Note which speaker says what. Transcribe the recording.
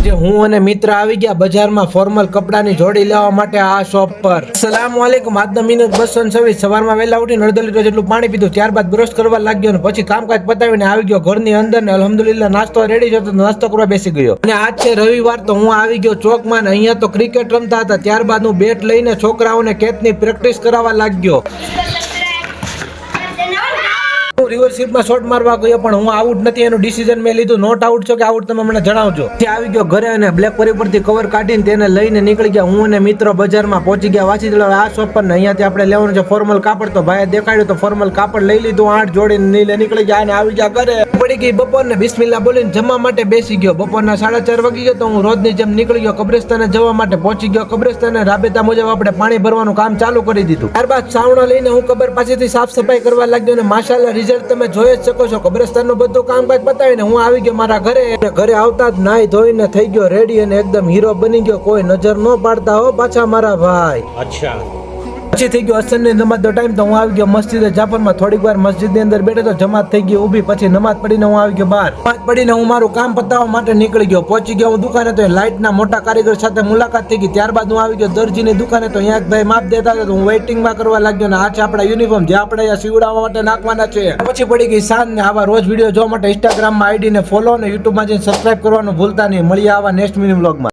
Speaker 1: આજે હું અને મિત્ર આવી ગયા બજારમાં ફોર્મલ કપડાની જોડી લેવા માટે આ શોપ પર. અસલામુઅલૈકુમ. આજનો મિનિટ 226. સવારમાં વહેલા ઉઠીને અડધો લીટર જેટલું પાણી પીધું, ત્યારબાદ બ્રશ કરવા લાગ્યો અને પછી કામકાજ પતાવીને આવી ગયો ઘરની અંદર ને અલ્હમ્દુલિલ્લાહ નાસ્તો રેડી છે તો નાસ્તો કરવા બેસી ગયો. અને આજ છે રવિવાર તો હું આવી ગયો ચોકમાં ને અહીંયા તો ક્રિકેટ રમતા હતા. ત્યારબાદ હું બેટ લઈને છોકરાઓને કેચની પ્રેક્ટિસ કરાવવા લાગ્યો. રિવરશીપમાં શોટ મારવા ગયો પણ હું આઉટ નથી, એનું ડિસિઝન મેં લીધું. નોટ આઉટ છો કે આઉટ તમે મને જણાવજો. ત્યાં આવી ગયો ઘરે અને બ્લેકબેરી પરથી કવર કાઢીને તેને લઈને નીકળી ગયા. હું અને મિત્રો બજારમાં પહોંચી ગયા વાંચી દે આ શોપ પર ને અહીંયાથી આપણે લેવાનું છે ફોર્મલ કાપડ. તો ભાઈએ દેખાડ્યું તો ફોર્મલ કાપડ લઈ લીધું. 8 જોડીને નીલે નીકળી ગયા અને આવી ગયા ઘરે. પડી ગઈ બપોરને બિસ્મિલ્લાહ બોલીને જમવા માટે બેસી ગયો. બપોરના 4:30 વાગી ગયો તો હું રોજની જેમ નીકળી ગયો કબ્રસ્તાને જવા માટે. પહોંચી ગયો કબ્રસ્તાને. રાબેતા મુજબ આપણે પાણી ભરવાનું કામ ચાલુ કરી દીધું. ત્યારબાદ સાવણો લઈને હું કબર પાસેથી સાફ સફાઈ કરવા લાગ્યો અને માશાલ્લાહ રિઝલ્ટ તમે જોઈ જ શકો છો. કબ્રસ્તાનનું બધું કામકાજ પતાવીને હું આવી ગયો મારા ઘરે. ઘરે આવતા જ નાઈ ધોઈને થઈ ગયો રેડી અને એકદમ હીરો બની ગયો. કોઈ નજર ન પાડતા હો પાછા મારા ભાઈ. અચ્છા. પછી થઈ ગયો અસરની નમાઝનો ટાઈમ તો હું આવી ગયો મસ્જિદે જાફરમાં. થોડીક વાર મસ્જિદની અંદર બેઠો તો જમાત થઈ ગઈ ઊભી. પછી નમાઝ પડીને હું આવી ગયો બહાર. નમાઝ પડીને હું મારું કામ પતાવવા માટે નીકળી ગયો. પહોંચી ગયો હું દુકાને તો લાઇટના મોટા કારીગર સાથે મુલાકાત થઈ ગઈ. ત્યારબાદ હું આવી ગયો દરજીની દુકાને તો અહીંયા એક ભાઈ માપ દેતા હતા તો હું વેઇટિંગમાં કરવા લાગ્યો. ને આ છે આપણા યુનિફોર્મ જે આપણે અહીંયા સીવડાવવા માટે નાખવાના છે. પછી પડી ગઈ સાંજ ને આવા રોજ વિડીયો જોવા માટે ઇન્સ્ટાગ્રામમાં આઈડી ને ફોલો અને યુટ્યુબમાં જઈને સબસ્ક્રાઇબ કરવાનું ભૂલતા નહીં. મળીએ આવા નેક્સ્ટ મિની વ્લોગમાં.